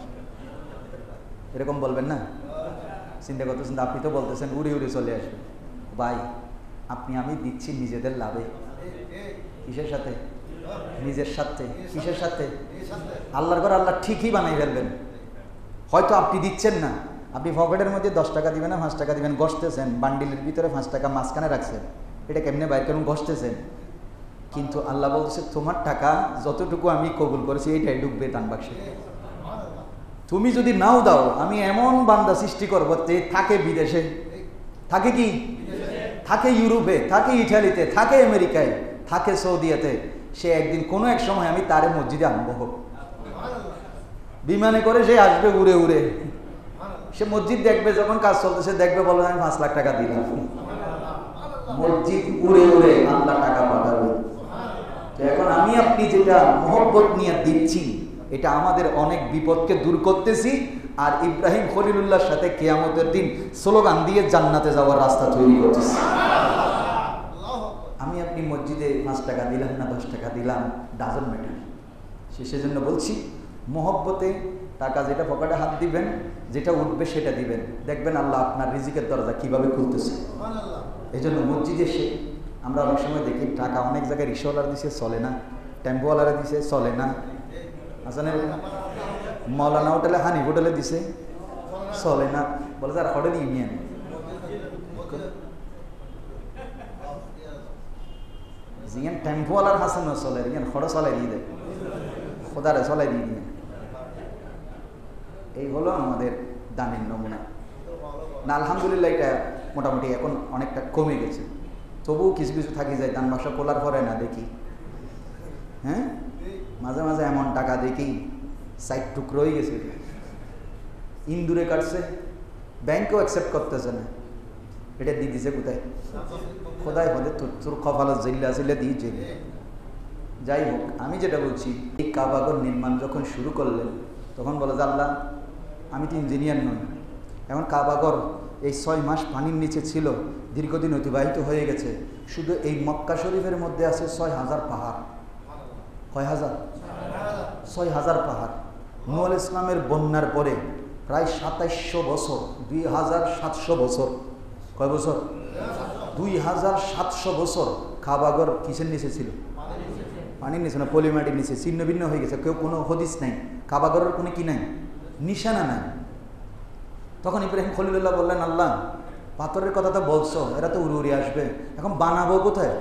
এরকম বলবেন না? চিন্তা করতেছেন, আপনি তো বলতেছেন উড়ে উড়ে চলে আসবে। ভাই আপনি আমি দিচ্ছি নিজেদের লাভে। কিসের সাথে? নিজের সাথে। কিসের সাথে? আল্লাহর ঘর আল্লাহ ঠিকই বানাই ফেলবেন। হয়তো আপনি দিচ্ছেন না, আপনি পকেটের মধ্যে 10 টাকা দিবেন না 5 টাকা দিবেন, ঘষতেছেন, বান্ডিলের ভিতরে 5 টাকা মাঝখানে রাখছেন, এটা কেমনে বাইর করুন? ঘষতেছেন। কিন্তু আল্লাহ বলছে তোমার টাকা যতটুকু আমি কবুল করেছি এইটাই ঢুকবে দান বাক্সে। তুমি যদি নাও দাও, আমি এমন বান্দা সৃষ্টি করবো যে থাকে বিদেশে, থাকে কি, থাকে ইউরোপে, থাকে ইটালিতে, থাকে আমেরিকায়, থাকে সৌদিয়াতে, সে একদিন কোনো এক সময় আমি তারে মসজিদে আনবো। বিমানে করে সে আসবে উড়ে উড়ে, সে মসজিদ দেখবে, যখন কাজ চলতেছে দেখবে, বলো আমি 5 লাখ টাকা দিলাম। মসজিদ উড়ে উড়ে আল্লাহ টাকা পাঠাবে। তো এখন আমি আপনি যেটা মহব্বত নিয়ে দিচ্ছি, এটা আমাদের অনেক বিপদকে দূর করতেছি, আর ইব্রাহিম খলিলুল্লাহর সাথে কিয়ামতের দিন স্লোগান দিয়ে জান্নাতে যাওয়ার রাস্তা তৈরি করতেছি। আমি আপনি মসজিদে 5 টাকা দিলাম না 10 টাকা দিলাম, ডাজন্ট ম্যাটার। সেজন্য বলছি মহব্বতে টাকা যেটা পকেটে হাত দিবেন, যেটা উঠবে সেটা দিবেন, দেখবেন আল্লাহ আপনার রিজিকের দরজা কিভাবে খুলতেছে। এই জন্য মসজিদে এসে আমরা অনেক সময় দেখি টাকা অনেক জায়গায় রিক্সাওয়ালার দিছে চলে না, টেম্পোওয়ালারা দিছে চলে না, আসলে মৌলানা হোটেলে, হানিফ হোটেলে দিছে চলে না, বলে যার হোটেল ইউনিয়ন জিয়ান টেম্পোওয়ালার হাসান চলে, ইয়ান হড় চলাই দিয়ে দেয়, খোদারে চলাই দিয়ে দিয়ে। এই হলো আমাদের দানের নমুনা। না আলহামদুলিল্লাহ এটা মোটামুটি এখন অনেকটা কমে গেছে, তবুও কিছু কিছু থাকি যায় দান বাক্স খোলার পরে না দেখি, হ্যাঁ মাঝে মাঝে এমন টাকা দেখি সাইড টুকরো হয়ে গেছে, ইন্দুরে কাটছে, ব্যাংকেও অ্যাকসেপ্ট করতেছে না, এটা দিয়ে দিছে কোথায়? খোদায় হলে তোর কপালত জেল্লা আসলে দিয়েছে। যাই হোক, আমি যেটা বলছি, এই কাবাগর নির্মাণ যখন শুরু করলেন তখন বলে যে আল্লাহ আমি তো ইঞ্জিনিয়ার নই, এখন কাবাগর এই 6 মাস পানির নিচে ছিল, দীর্ঘদিন অতিবাহিত হয়ে গেছে। শুধু এই মক্কা শরীফের মধ্যে আছে 6000 পাহাড়। কয় হাজার? 6000 পাহাড়। নূহ আলাইহিস সালামের বন্যার পরে প্রায় 2700 বছর, 2700 বছর, কয় বছর? 2700 বছর কাবাঘর কিসের নিচে ছিল? পানির নিচে না, পলিমাটির নিচে। ছিন্ন ভিন্ন হয়ে গেছে, কেউ কোনো হদিস নাই, কাবাঘরের কোনো কি নাই, নিশানা নাই। তখন ইব্রাহিম খলিলুল্লাহ বললেন, আল্লাহ পাথরের কথা তো বলছো, এরা তো উড়ে উড়ে আসবে, এখন বানাবো কোথায়?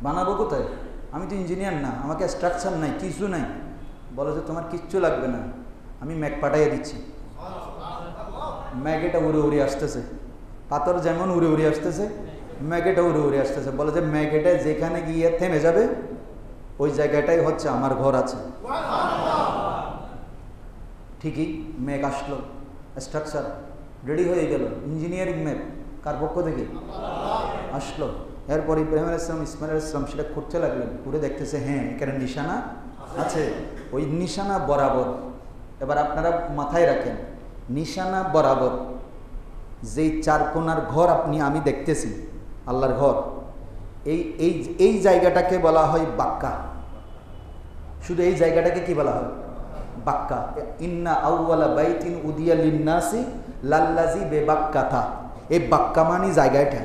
বানাবো কোথায়? আমি তো ইঞ্জিনিয়ার না, আমাকে স্ট্রাকচার নাই, কিছু নাই। বলে যে তোমার কিচ্ছু লাগবে না, আমি ম্যাগ পাঠাইয়া দিচ্ছি। ম্যাগেটা উড়ে উড়ে আসতেছে, পাথর যেমন উড়ে উড়ে আসতেছে, ম্যাগেটা উড়ে উড়ে আসতেছে। বলে যে ম্যাগেটা যেখানে গিয়ে থেমে যাবে ওই জায়গাটাই হচ্ছে আমার ঘর আছে। ঠিকই ম্যাগ আসলো, স্ট্রাকচার রেডি হয়ে গেল, ইঞ্জিনিয়ারিং ম্যাপ কার পক্ষ থেকে আসলো। এরপর ইব্রাহিম আলাইহিস সালাম, ইসমাইল আলাইহিস সালাম সেটা করতে লাগলেন, করে দেখতেছে হ্যাঁ এখানে নিশানা আছে। ওই নিশানা বরাবর, এবার আপনারা মাথায় রাখেন, নিশানা বরাবর যেই 4 কোণার ঘর আমি দেখতেছি, আল্লাহর ঘর, এই জায়গাটাকে বলা হয় বাক্কা। শুধু এই জায়গাটাকে কি বলা হয়? বাক্কা। ইন্না আউওয়ালা বাইতিন উদিয়া লিন্নাসি লাল্লাজি বেবাক্কাতা। এই বাক্কা মানে জায়গাটা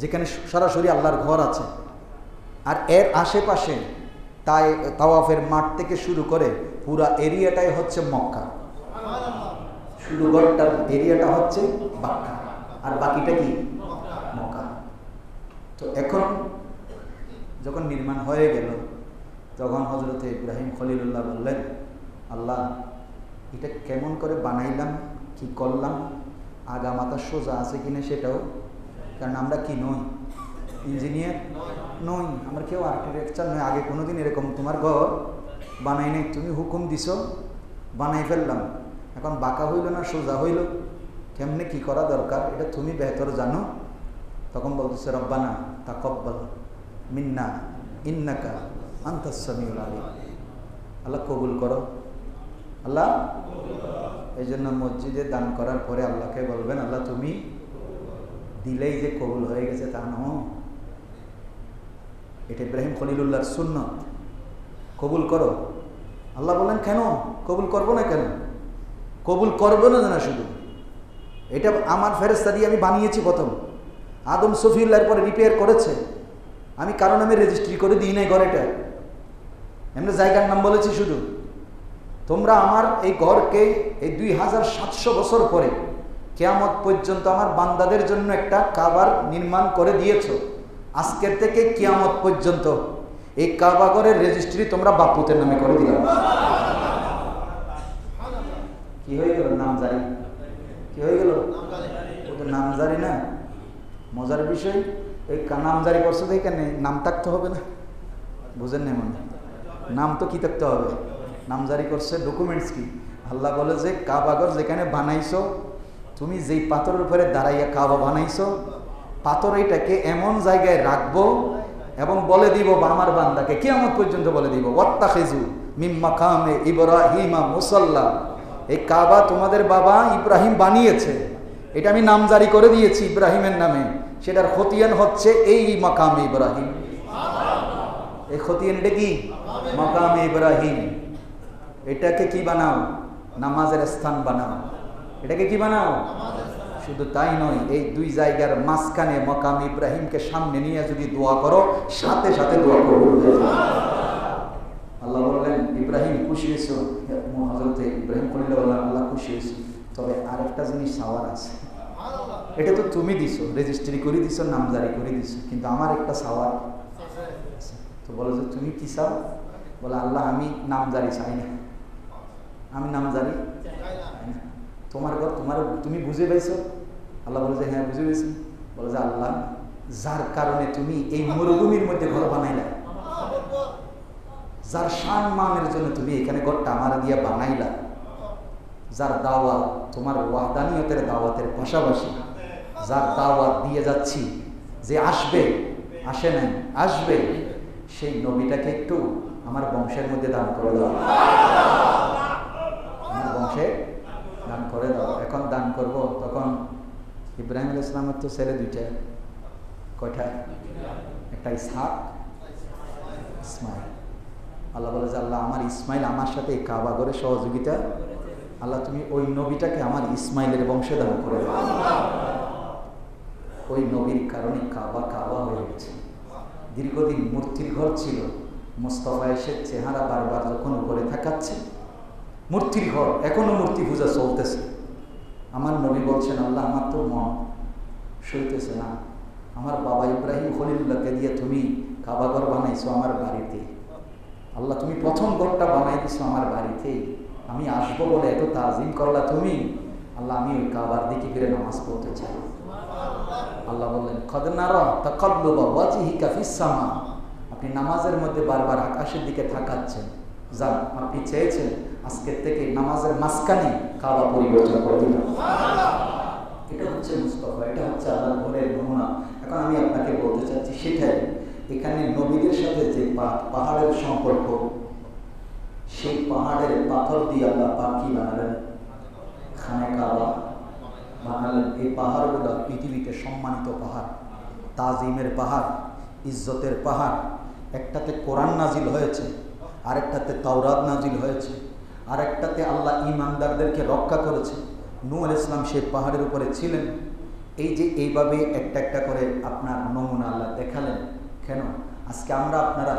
যেখানে সরাসরি আল্লাহর ঘর আছে। আর এর আশেপাশে তাওয়াফের মাঠ থেকে শুরু করে পুরা এরিয়াটাই হচ্ছে মক্কা। শুধু ঘরটার এরিয়াটা হচ্ছে বাক্কা, আর বাকিটা কি? মক্কা। তো এখন যখন নির্মাণ হয়ে গেল, তখন হযরত ইব্রাহিম খলিলুল্লাহ বললেন, আল্লাহ এটা কেমন করে বানাইলাম, কি করলাম, আগা মাথা সোজা আছে কিনা সেটাও, কারণ আমরা কি নই, ইঞ্জিনিয়ার নই, আমরা কেউ আর্কিটেকচার নই, আগে কোনোদিন এরকম তোমার ঘর বানাই নাই, তুমি হুকুম দিছো বানাই ফেললাম, এখন বাঁকা হইল না সোজা হইল, কেমনে কি করা দরকার এটা তুমি বেহতর জানো। তখন বলতেছে, রব্বানা তাকাব্বাল মিন্না ইন্নাকা আনতাস সামিউল আলিম। আল্লাহ কবুল করো, আল্লাহ। এই জন্য মসজিদে দান করার পরে আল্লাহকে বলবেন, আল্লাহ তুমি দিলেই যে কবুল হয়ে গেছে তা নয়। এটা ইব্রাহিম খলিলুল্লাহর সুন্নত, কবুল করো। আল্লাহ বলেন, কেন কবুল করবো না? কেন কবুল করবো না? জানা শুধু এটা আমার ফেরেশতা দিয়ে আমি বানিয়েছি প্রথম, আদম সফিউল্লাহর পরে রিপেয়ার করেছে আমি, কারণ আমি রেজিস্ট্রি করে দিই নাই ঘরটা, এমনি জায়গার নাম বলেছি শুধু। তোমরা আমার এই ঘরকে এই 2700 বছর পরে কিয়ামত পর্যন্ত আমার বান্দাদের জন্য একটা কাবার নির্মাণ করে দিয়েছো। আজকের থেকে কিয়ামত পর্যন্ত এই কাবা ঘরের রেজিস্ট্রি তোমরা বাপুতের নামে করে দিলাম। কি হয়ে গেল? নামজারি। কি হয়ে গেল? নামজারি না, মজার বিষয়। এই নামজারি করছে তো, এখানে নাম থাকতে হবে না, বুঝেন না? মনে নাম তো কি থাকতে হবে? নামজারি করছে, ডকুমেন্টস কি? আল্লাহ বলে যে কাবাঘর যেখানে বানাইছো, তুমি যেই পাথরের উপরে দাঁড়াইয়া কাবা বানাইছো, পাথর এইটাকে এমন জায়গায় রাখবো এবং বলে দিব আমার বান্দাকে কিয়ামত পর্যন্ত বলে দিব, ওয়াত্তাখিযু মিন মাকামে ইব্রাহিমা মুসাল্লা। এই কাবা তোমাদের বাবা ইব্রাহিম বানিয়েছে, এটা আমি নামজারি করে দিয়েছি ইব্রাহিমের নামে। সেটার খতিয়ান হচ্ছে এই মাকামে ইব্রাহিম। এই খতিয়ানটা কি? মাকামে ইব্রাহিম। এটাকে কি বানাও? নামাজের স্থান বানাও। এটাকে কি বানাও? শুধু তাই নয়, এই 2 জায়গার মাঝখানে মাকাম ইব্রাহিমকে সামনে নিয়ে যদি দোয়া করো, সাথে সাথে দোয়া কবুল হয়ে যাবে। আল্লাহ বললেন, ইব্রাহিম খুশি হয়েছো? হযরত ইব্রাহিম খলিলুল্লাহ বললেন, আল্লাহ খুশি হয়েছে, তবে আরেকটা জিনিস চাওয়ার আছে। এটা তো তুমি দিছো, রেজিস্ট্রি করে দিছো, নামজারি করে দিছো, কিন্তু আমার একটা চাওয়ার। তো বলো যে তুমি কি চাও? বলে, আল্লাহ আমি নামজারি চাই না, আমি নামজারি চাই না। তোমার ঘর তুমি বুঝে পেয়েছো? আল্লাহ বলে যে হ্যাঁ বুঝে পেয়েছি। বলে যে আল্লাহ, যার কারণে তুমি এই মরুভূমির মধ্যে ঘর বানাইলা, যার সম্মানের জন্য তুমি এখানে ঘরটা আমার দিয়া বানাইলা, যার দাওয়াত তোমার ওয়াহদানিয়তের দাওয়াতের পাশাপাশি যার দাওয়াত দিয়ে যাচ্ছি, যে আসবে, আসে নাই, আসবে, সেই নবীটাকে একটু আমার বংশের মধ্যে দান করে দাও, আমার বংশে দান করে দাও। এখন দান করব, তখন ইব্রাহিম আলাইহিস সালামের তো ছেলে দুইটা, কয়টা? একটা ইসহাক, ইসমাইল। আল্লাহ বলে যে আল্লাহ আমার ইসমাইল আমার সাথে এই কাবা ঘরে সহযোগিতা, আল্লাহ তুমি ওই নবীটাকে আমার ইসমাইলের বংশে দান করে দাও। ওই নবীর কারণে কাবা কাবা হয়ে গেছে। দীর্ঘদিন মূর্তির ঘর ছিল, মুস্তাফা এসে চেহারা বারবার যখন উপরে থাকাচ্ছে, মূর্তির ঘর, এখনো মূর্তি পূজা চলতেছে। আমার নবী বলছেন আল্লাহ আমার তো মন সইতেছে না, আমার বাবা ইব্রাহিম খলিলুল্লাহকে দিয়ে তুমি কাবা ঘর বানাইছো আমার বাড়িতে, আল্লাহ তুমি প্রথম ঘরটা বানাই দিছো আমার বাড়িতে, আমি আসবো বলে এত তাজিম করলা তুমি, আল্লাহ আমি ওই কাবার দিকে ফিরে নামাজ পড়তে চাই। আল্লাহ বললেন কদ নারা তাকাল্লুবা ওয়াজহিকা ফিস সামা, আপনি নামাজের মধ্যে বারবার আকাশের দিকে তাকাচ্ছেন, যান আপনি চেয়েছেন আজকের থেকে নামাজের মাঝখানে কাবা পরিবর্তন করে দিলাম। এটা হচ্ছে মুস্তাফা, এটা হচ্ছে আল্লাহর ঘরের নমুনা। এখন আমি আপনাকে বলতে চাচ্ছি সেটাই, এখানে নবীদের সাথে যে পাহাড়ের সম্পর্ক, সেই পাহাড়ের পাথর দিয়ে আল্লাহ পাক কি বানালেন? খানে কাবা বানালেন। এই পাহাড়গুলো পৃথিবীতে সম্মানিত পাহাড়, তাজিমের পাহাড়, ইজ্জতের পাহাড়। একটাতে কোরআন নাজিল হয়েছে, আরেকটাতে তাওরাত নাজিল হয়েছে, আরেকটাতে আল্লাহ ঈমানদারদেরকে রক্ষা করেছে। নূহ আলাইহিস সালাম সেই পাহাড়ের উপরে ছিলেন। এই যে এইভাবে একটা একটা করে আপনার নমুনা আল্লাহ দেখালেন। কেন আজকে আমরা আপনারা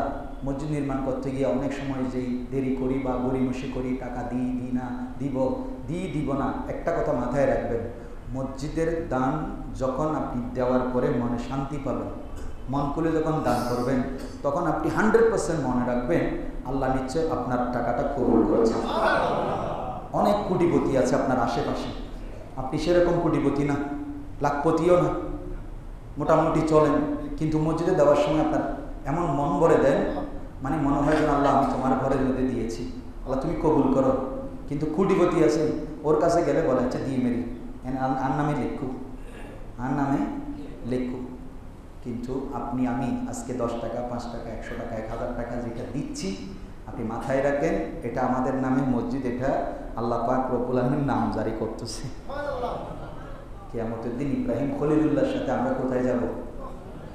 মসজিদ নির্মাণ করতে গিয়ে অনেক সময় যেই দেরি করি বা গড়িমসি করি, টাকা দিই না, দিব না, একটা কথা মাথায় রাখবেন, মসজিদের দান যখন আপনি দেওয়ার পরে মনে শান্তি পাবেন, মন খুলে যখন দান করবেন, তখন আপনি 100% মনে রাখবেন আল্লাহ নিশ্চয় আপনার টাকাটা কবুল করেছেন। অনেক কোটিপতি আছে আপনার আশেপাশে, আপনি সেরকম কোটিপতি না, লাখপতিও না, মোটামুটি চলেন, কিন্তু মসজিদে দেওয়ার সময় আপনার এমন মন ভরে দেন, মানে মনে হয় যেন আল্লাহ আমি তোমার ঘরের মধ্যে দিয়েছি, আল্লাহ তুমি কবুল করো। কিন্তু কোটিপতি আছে, ওর কাছে গেলে বলে আচ্ছা দিয়ে মেরি আর নামে লেখু। কিন্তু আপনি আমি আজকে 10 টাকা, 5 টাকা, 100 টাকা, 1000 টাকা যেটা দিচ্ছি, আপনি মাথায় রাখেন এটা আমাদের নামে মসজিদ, এটা আল্লাহ পাক রব্বুল আলামিন নাম জারি করতেছে। কিয়ামতের দিন ইব্রাহিম খলিলুল্লাহর সাথে আমরা কোথায় যাব?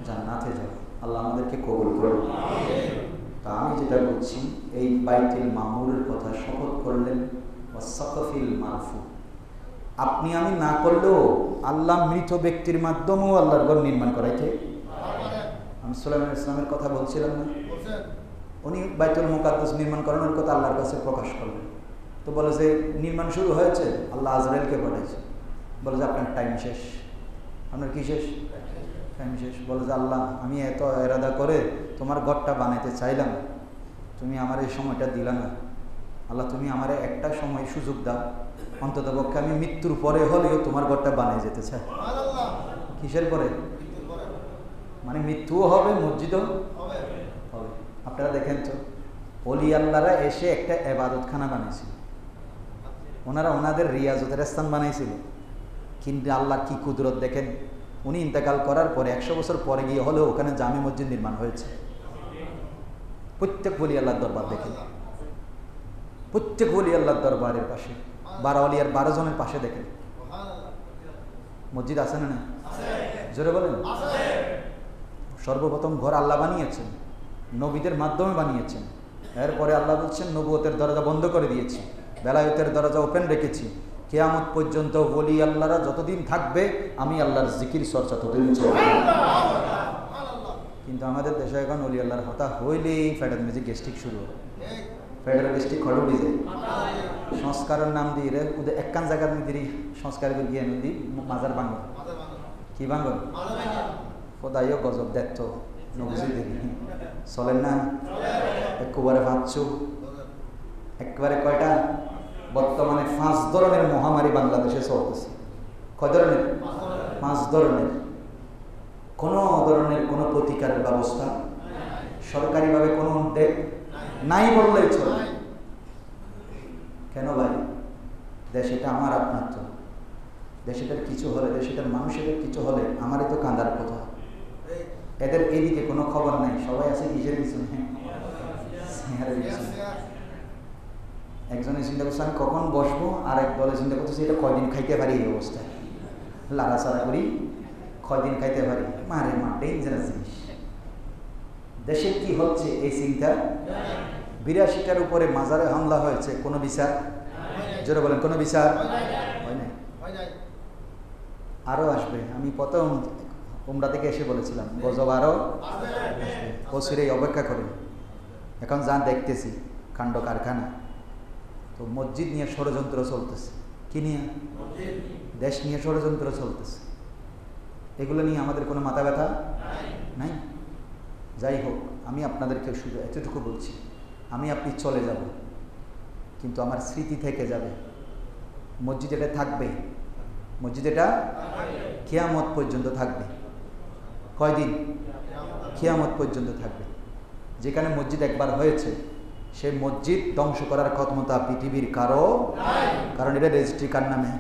জান্নাতে যাব। আল্লাহ আমাদেরকে কবুল করুন। তা আমি যেটা বলছি, এই বাইতুল মামুরের কথা শপথ করলেন, ওয়াসাকফিল মারফু, আপনি আমি না করলেও আল্লাহ মৃত ব্যক্তির মাধ্যমেও আল্লাহর ঘর নির্মাণ করাইতে। আমি সুলাইমান ইসলামের কথা বলছিলাম না, উনি বাইতুল মুকাদ্দাস নির্মাণ করানোর কথা আল্লাহর কাছে প্রকাশ করলেন। তো বলে যে নির্মাণ শুরু হয়েছে, আল্লাহ আজরাইলকে পাঠাইছে, বলে যে আপনার টাইম শেষ। আপনার কি শেষ? টাইম শেষ। বলে যে আল্লাহ আমি এত এরাদা করে তোমার ঘরটা বানাইতে চাইলাম, তুমি আমার এই সময়টা দিলা না, আল্লাহ তুমি আমার একটা সময় সুযোগ দাও, অন্তত পক্ষে আমি মৃত্যুর পরে হলেও তোমার ঘরটা বানিয়ে যেতে চাই। কিসের পরে? মানে মৃত্যুও হবে, মসজিদও হবে। আপনারা দেখেন তো, ওলি আল্লাহরা এসে একটা এবাদতখানা বানিয়েছিল, ওনারা ওনাদের রিয়াজতের স্থান বানাইছিল, কিন্তু আল্লাহ কি কুদরত দেখেন, উনি ইন্তেকাল করার পরে 100 বছর পরে গিয়ে হলেও ওখানে জামে মসজিদ নির্মাণ হয়েছে। প্রত্যেক ওলি আল্লাহর দরবার দেখেন, প্রত্যেক ওলি আল্লাহর দরবারের পাশে 12 ওলিয়ার 12 জনের পাশে দেখেন মসজিদ আছে না? না জোরে বলেন। সর্বপ্রথম ঘর আল্লাহ বানিয়েছেন, নবীদের মাধ্যমে বানিয়েছেন। এরপরে আল্লাহ বলছেন নবুয়তের দরজা বন্ধ করে দিয়েছি, বেলায়েতের দরজা ওপেন রেখেছি, কিয়ামত পর্যন্ত ওলি আল্লাহরা যতদিন থাকবে আমি আল্লাহর জিকির চর্চা ততদিন চলবে। কিন্তু আমাদের দেশে এখন ওলি আল্লাহর হতা হইলেই ফেডার মিউজিক গেস্টিক শুরু হয়, ফেডার গেস্টিক খড় উঠে যায়, সংস্কারের নাম দিয়ে রে ওদের একখান জায়গার মধ্যে সংস্কার গিয়ে নদী মাজার বাঙ্গন, কি বাঙ্গন খোদাইও গজব দেখত নবুঝি দেখি চলেন না, একেবারে ভাবছো একেবারে কয়টা বর্তমানে 5 ধরনের মহামারী বাংলাদেশে চলতেছে। কয় ধরনের? 5 ধরনের। কোনো ধরনের কোনো প্রতিকারের ব্যবস্থা সরকারিভাবে কোনো উদ্যোগ নাই বললেই চলে। কেন ভাই? দেশটা আমার, আপনার তো। দেশটার কিছু হলে, দেশটার মানুষের কিছু হলে আমারই তো কান্দার কথা। এদের এদিকে কোনো খবর নাই, সবাই আছে কিসের পিছনে? একজনে চিন্তা করছে আমি কখন বসবো, আর এক দলে চিন্তা করতেছে এটা কয়দিন খাইতে পারি, এই অবস্থায় লাড়াচাড়া করি, কয়দিন খাইতে পারি। মারে মা ডেঞ্জারাস জিনিস। দেশে কি হচ্ছে এই চিন্তা। 82টার উপরে মাজারে হামলা হয়েছে, কোনো বিচার? জোরে বলেন, কোনো বিচার হয় নাই। আরো আসবে। আমি প্রথম উমরা থেকে এসে বলেছিলাম গজব আরো বছরেই অপেক্ষা করেন। এখন যা দেখতেছি কাণ্ড কারখানা। তো মসজিদ নিয়ে ষড়যন্ত্র চলতেছে। কি নিয়ে? দেশ নিয়ে ষড়যন্ত্র চলতেছে। এগুলো নিয়ে আমাদের কোনো মাথা ব্যথা নাই। যাই হোক, আমি আপনাদেরকে শুধু এতটুকু বলছি, আমি আপনি চলে যাব, কিন্তু আমার স্মৃতি থেকে যাবে। মসজিদ এটা থাকবে, মসজিদ এটা কিয়ামত পর্যন্ত থাকবে। কয়দিন? কিয়ামত পর্যন্ত থাকবে। যেখানে মসজিদ একবার হয়েছে সেই মসজিদ ধ্বংস করার ক্ষমতা পৃথিবীর কারো, কারণ এটা রেজিস্ট্রি কার নামে?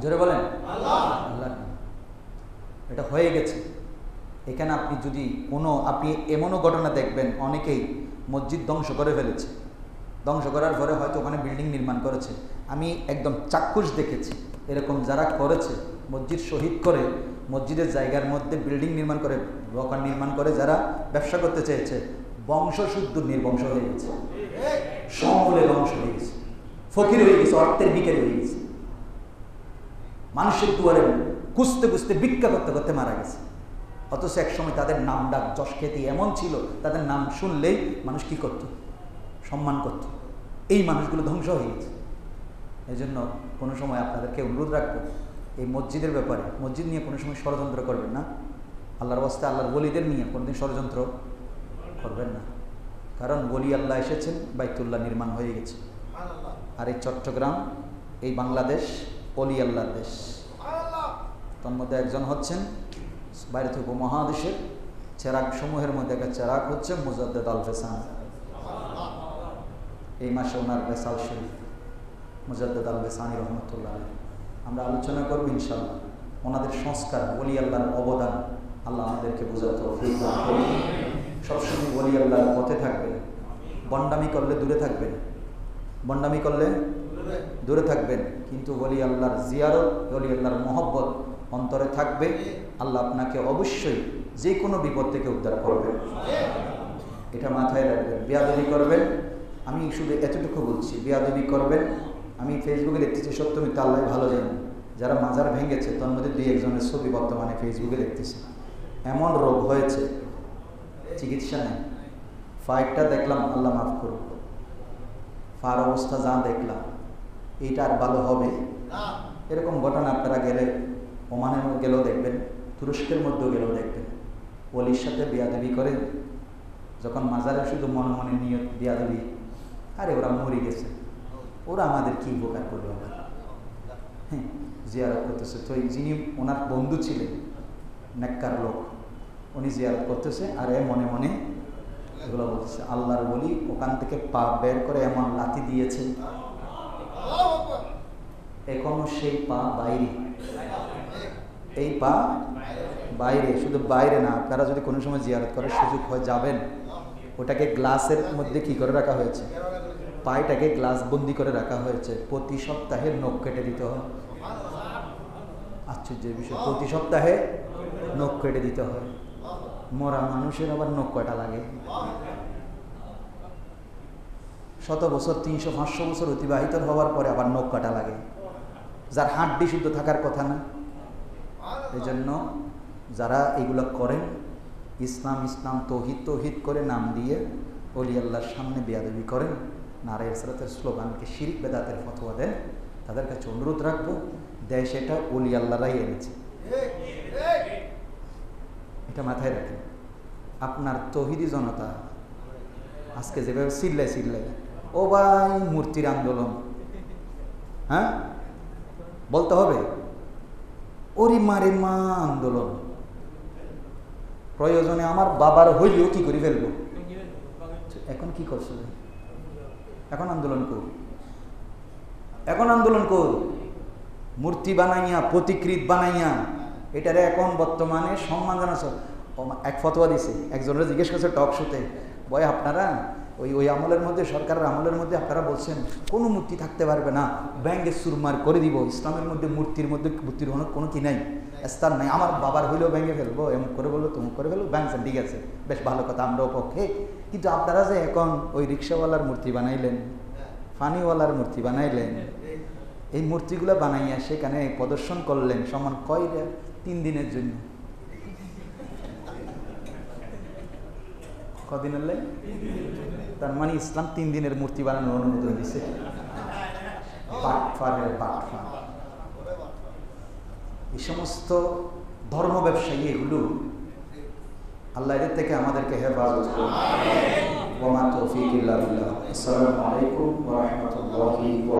জোরে বলেন, আল্লাহর নামে। এটা হয়ে গেছে। এখানে আপনি যদি আপনি এমনও ঘটনা দেখবেন, অনেকেই মসজিদ ধ্বংস করে ফেলেছে। ধ্বংস করার পরে হয়তো ওখানে বিল্ডিং নির্মাণ করেছে। আমি একদম চাক্ষুষ দেখেছি এরকম যারা করেছে, মসজিদ শহীদ করে মসজিদের জায়গার মধ্যে বিল্ডিং নির্মাণ করে, দোকান নির্মাণ করে যারা ব্যবসা করতে চেয়েছে, বংশশুদ্ধ নির্বংশ হয়ে গেছে, সমূলে ধ্বংস হয়ে গেছে, ফকির হয়ে গেছে, অর্থের বিকারি হয়ে গেছে, মানুষের দুয়ারে খুঁজতে খুঁজতে ভিক্ষা করতে করতে মারা গেছে। অথচ একসময় তাদের নাম ডাক যশ খ্যাতি এমন ছিল, তাদের নাম শুনলেই মানুষ কি করত? সম্মান করত। এই মানুষগুলো ধ্বংস হয়ে গেছে। এই জন্য কোনো সময় আপনাদেরকে অনুরোধ রাখবো, এই মসজিদের ব্যাপারে, মসজিদ নিয়ে কোনো সময় ষড়যন্ত্র করবেন না। আল্লাহর ওয়াস্তে আল্লাহর ওলিদের নিয়ে কোনোদিন ষড়যন্ত্র করবেন না। কারণ ওলি আল্লাহ এসেছেন, বাইতুল্লাহ নির্মাণ হয়ে গেছে। আর এই চট্টগ্রাম, এই বাংলাদেশ ওলি আল্লাহর দেশ। তন্মধ্যে একজন হচ্ছেন বাইরে থেকে উপমহাদেশের চেরাগ সমূহের মধ্যে একটা চেরাগ হচ্ছে মুজাদ্দেদ আল ফেসান। এই মাসে ওনার বেসাল শরীফ মুজাদ্দেদ আল ফেসানি রহমতুল্লাহ। আমরা আলোচনা করবো ইনশাআল্লাহ ওনাদের সংস্কার, ওলি আল্লাহর অবদান। আল্লাহ আমাদেরকে বোঝাতে সবসময় ওলি আল্লাহর পথে থাকবেন। বন্ডামি করলে দূরে থাকবেন, বন্ডামি করলে দূরে থাকবেন, কিন্তু ওলি আল্লাহর জিয়ারত, ওলি আল্লাহর মহব্বত অন্তরে থাকবে। আল্লাহ আপনাকে অবশ্যই যে কোনো বিপদ থেকে উদ্ধার করবেন, এটা মাথায় রাখবেন। বেয়াদবি করবেন, আমি শুধু এতটুকু বলছি, বেয়াদবি করবেন। আমি ফেসবুকে দেখতেছি, সত্য মিথ্যা আল্লাহ ভালো জানেন, যারা মাজার ভেঙেছে তার মধ্যে 2-1 ছবি বর্তমানে ফেসবুকে দেখতেছি। এমন রোগ হয়েছে, চিকিৎসা নেই। ফাইটটা দেখলাম, আল্লাহ মাফ করুন, ফার অবস্থা যা দেখলাম, এইটা আর ভালো হবে? এরকম ঘটনা আপনারা গেলে ওমানের গেলেও দেখবেন, তুরস্কের মধ্যেও গেলেও দেখবেন। ওলির সাথে বেয়াদবি করে, যখন মাজারে শুধু মনে মনে নিয়ত বেয়াদবি, আরে ওরা মরে গেছে, ওরা আমাদের কি উপকার করবে? হ্যাঁ, জিয়ারত করতেছে। তো যিনি ওনার বন্ধু ছিলেন, নেককার লোক, উনি জিয়ারত করতেছে, আর এ মনে মনে এগুলো বলতেছে। আল্লাহর বলি ওখান থেকে পা বের করে এমন লাথি দিয়েছে, এখনো সেই পা বাইরে, এই পা বাইরে। শুধু বাইরে না, আপনারা যদি কোনো সময় জিয়ারত করার সুযোগ হয় যাবেন, ওটাকে গ্লাসের মধ্যে কি করে রাখা হয়েছে, পায়টাকে গ্লাস বন্দি করে রাখা হয়েছে। প্রতি সপ্তাহে নখ কেটে দিতে হয়। আশ্চর্যের বিষয়, প্রতি সপ্তাহে নখ কেটে দিতে হয়। মরা মানুষের আবার নখ কয়টা লাগে? 100 বছর, 300-500 বছর অতিবাহিত হওয়ার পরে আবার নখ কাটা লাগে, যার হাড্ডি শুদ্ধ থাকার কথা না। এই জন্য যারা এগুলো করেন, ইসলাম ইসলাম তৌহিদ তৌহিদ করে নাম দিয়ে ওলি আল্লাহর সামনে বেয়াদবি করেন, নারায়ে ইসরাতের স্লোগানকে শিরক বেদাতের ফতোয়া দেন, তাদের কাছে অনুরোধ রাখবো, দেশ এটা ওলি আল্লাহরাই এনেছে, এটা মাথায় রাখেন। আপনার তৌহিদি জনতা আজকে যেভাবে চিল্লাই, ও ভাই মূর্তির আন্দোলন, হ্যাঁ বলতে হবে, ওরি মারে মা আন্দোলন, প্রয়োজনে আমার বাবার হইলেও কি করে ফেলবো। এখন কি করছো? এখন আন্দোলন কর, এখন আন্দোলন কর। মূর্তি বানাইয়া, প্রতিকৃত বানাইয়া, এটারে এখন বর্তমানে সম্মান জানাচ্ছ। এক ফতোয়া দিছে, একজনের জিজ্ঞেস করছে টক শোতে, বয় আপনারা ওই আমলের মধ্যে, সরকারের আমলের মধ্যে আপনারা বলছেন কোনো মূর্তি থাকতে পারবে না, ব্যাঙ্গে সুরমার করে দিব, ইসলামের মধ্যে মূর্তির কোনো কি নাই, স্থান নাই, আমার বাবার হইলেও ভেঙে ফেলবো, এমন করে বললো তমুক করে ফেলবো, ব্যাংকছেন, ঠিক আছে, বেশ ভালো কথা, আমরাও পক্ষে। কিন্তু আপনারা যে এখন ওই রিক্সাওয়ালার মূর্তি বানাইলেন, ফানিওয়ালার মূর্তি বানাইলেন, এই মূর্তিগুলো বানাইয়া সেখানে প্রদর্শন করলেন, সমান কয় 3 দিনের জন্য। কদিন হলে? তার মানে ইসলাম 3 দিনের মূর্তি বানানোর অনুমোদন দিছে। এই সমস্ত ধর্ম ব্যবসায়ী এগুলো, আল্লাহ এদের থেকে আমাদেরকে হেফাজত করুন। ওয়া মা তৌফিক ইল্লা বিল্লাহ। আসসালামু আলাইকুম ওয়া রাহমাতুল্লাহি।